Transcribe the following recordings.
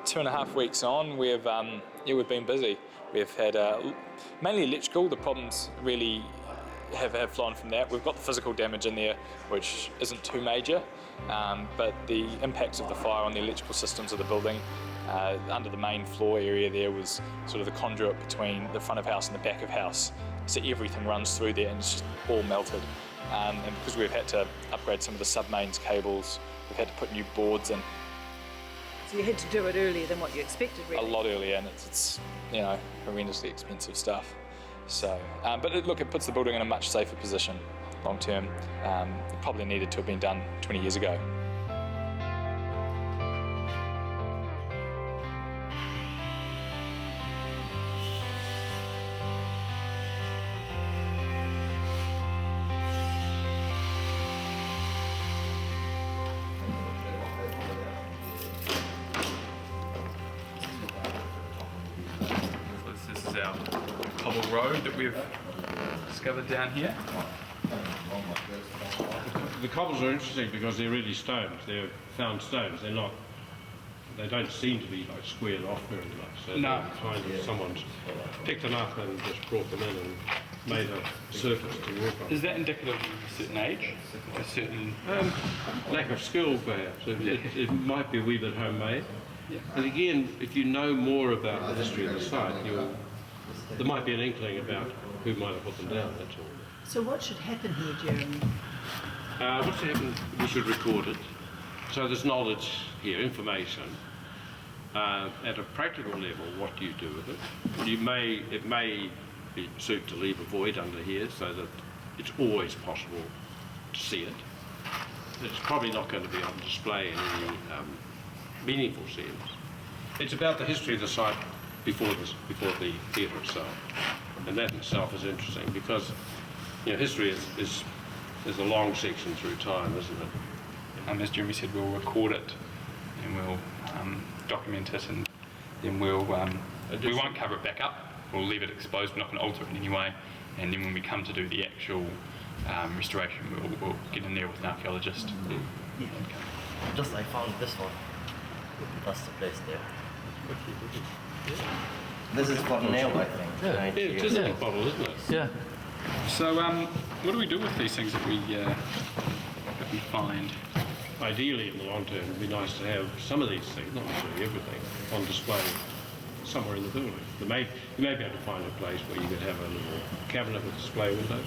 2.5 weeks on, we've been busy. We've had mainly electrical. The problems really have flown from that. We've got the physical damage in there, which isn't too major, but the impacts of the fire on the electrical systems of the building, under the main floor area there was sort of the conduit between the front of house and the back of house. So everything runs through there and it's just all melted. And because we've had to upgrade some of the sub-mains cables, we've had to put new boards in. So you had to do it earlier than what you expected, really? A lot earlier, and it's horrendously expensive stuff. So, but it puts the building in a much safer position long term. It probably needed to have been done 20 years ago. This is our cobble road that we've discovered down here. The cobbles are interesting because they're really stones. They're found stones. They don't seem to be like squared off very much. So No. Someone's picked them up and just brought them in and made a surface to walk on. Is that indicative of a certain age? A certain Lack of skill, perhaps. It might be a wee bit homemade. Yeah. And again, if you know more about the history of the site, there might be an inkling about who might have put them down, that's all. So what should happen here, Jeremy? What's happened? We should record it. So there's knowledge here, information. At a practical level, what do you do with it? It may be suit to leave a void under here so that it's always possible to see it. It's probably not going to be on display in any meaningful sense. It's about the history of the site before the theatre itself, and that in itself is interesting because history is a long section through time, isn't it? As Jeremy said, we'll record it and we'll document it, and then we won't cover it back up. We'll leave it exposed. We're not going to alter it in any way. And then when we come to do the actual restoration, we'll get in there with an archaeologist. Yeah. Just I found this one. That's the place there. This is for nail, I think. Yeah, it is a bottle, isn't it? Yeah. So what do we do with these things that we find? Ideally, in the long term, it would be nice to have some of these things, not necessarily everything, on display somewhere in the building. You may be able to find a place where you could have a little cabinet with display windows.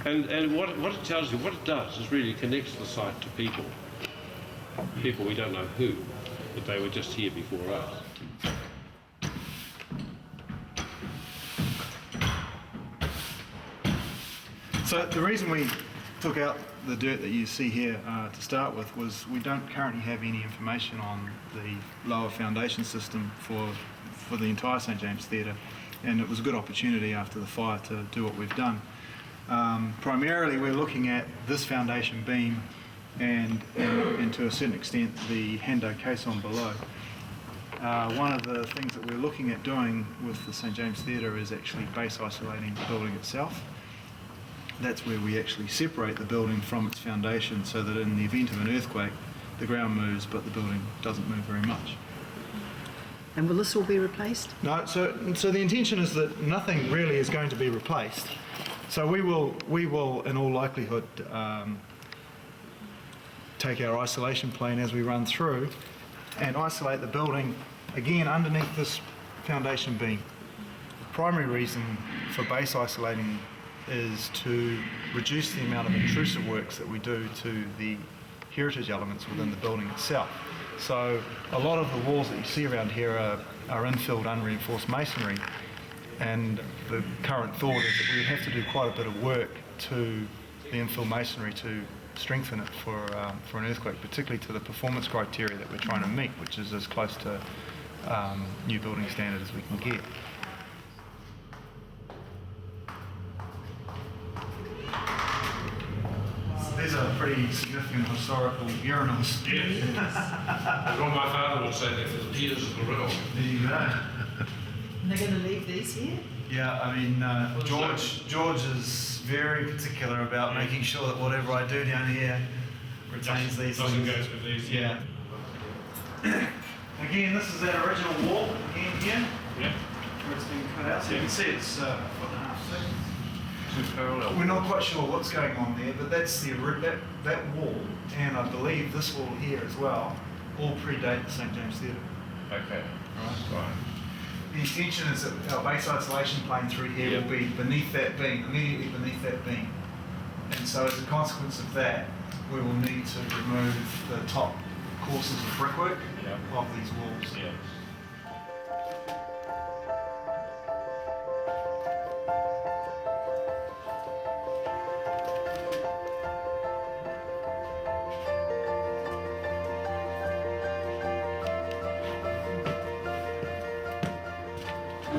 And what it tells you, what it does, is really connects the site to people. People we don't know who, but they were just here before us. So the reason we took out the dirt that you see here to start with was we don't currently have any information on the lower foundation system for the entire St James Theatre, and it was a good opportunity after the fire to do what we've done. Primarily we're looking at this foundation beam and to a certain extent the Hando caisson below. One of the things that we're looking at doing with the St James Theatre is actually base isolating the building itself. That's where we actually separate the building from its foundation so that in the event of an earthquake, the ground moves but the building doesn't move very much. And will this all be replaced? No, so the intention is that nothing really is going to be replaced. So we will in all likelihood take our isolation plane as we run through and isolate the building again underneath this foundation beam. The primary reason for base isolating is to reduce the amount of intrusive works that we do to the heritage elements within the building itself. So a lot of the walls that you see around here are infilled unreinforced masonry, and the current thought is that we would have to do quite a bit of work to the infill masonry to strengthen it for an earthquake, particularly to the performance criteria that we're trying to meet, which is as close to new building standard as we can get. These are pretty significant historical urinals. Yes. That's what my father would say, that the tears of the riddle. There you go. And they're going to leave these here? Yeah, I mean, George is very particular about making sure that whatever I do down here retains these Doesn't things. go through these. Yeah. Again, this is that original wall again here, Yeah. where it's been cut out. So you can see it's a foot and a half thick. Two parallel. We're not quite sure what's going on there, but that's that wall, and I believe this wall here as well, all predate the St James Theatre. Okay. Right. The intention is that our base isolation plane through here will be beneath that beam, immediately beneath that beam. And so as a consequence of that, we will need to remove the top courses of brickwork of these walls. Yeah.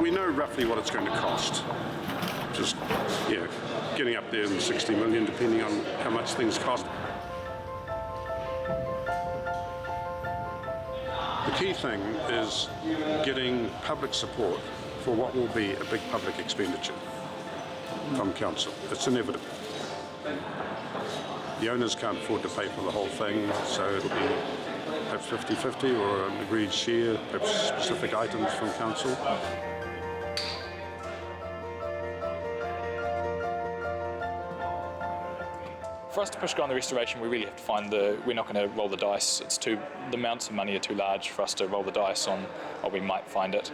We know roughly what it's going to cost. Just, getting up there in 60 million, depending on how much things cost. The key thing is getting public support for what will be a big public expenditure from council. It's inevitable. The owners can't afford to pay for the whole thing, so it'll be perhaps 50-50 or an agreed share, perhaps specific items from council. For us to push go on the restoration, we really have to find we're not going to roll the dice. The amounts of money are too large for us to roll the dice on, or we might find it.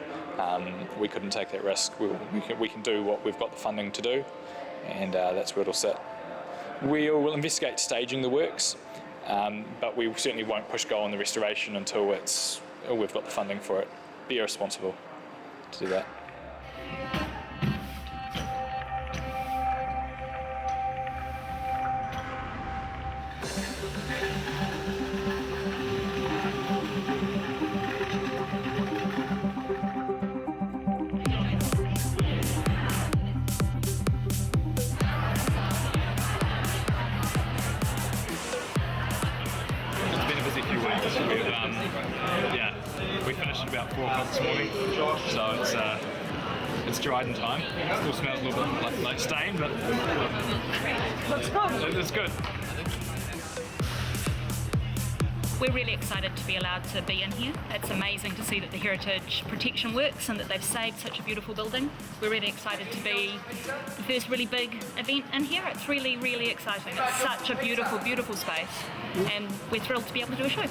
We couldn't take that risk. We can do what we've got the funding to do, and that's where it'll sit. We'll investigate staging the works, but we certainly won't push go on the restoration until we've got the funding for it. Be irresponsible to do that. We finished at about 4 o'clock this morning, so it's Dryden time. It still smells a little bit like stain, but it's good. We're really excited to be allowed to be in here. It's amazing to see that the heritage protection works and that they've saved such a beautiful building. We're really excited to be the first really big event in here. It's really, really exciting. It's such a beautiful, beautiful space, and we're thrilled to be able to do a show.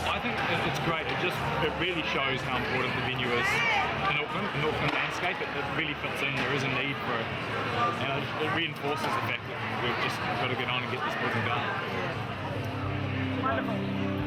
I think it's great. It really shows how important the venue is in Auckland, the Auckland landscape. It really fits in. There is a need for it, and it reinforces the fact that we've just got to get on and get this building done. Wonderful.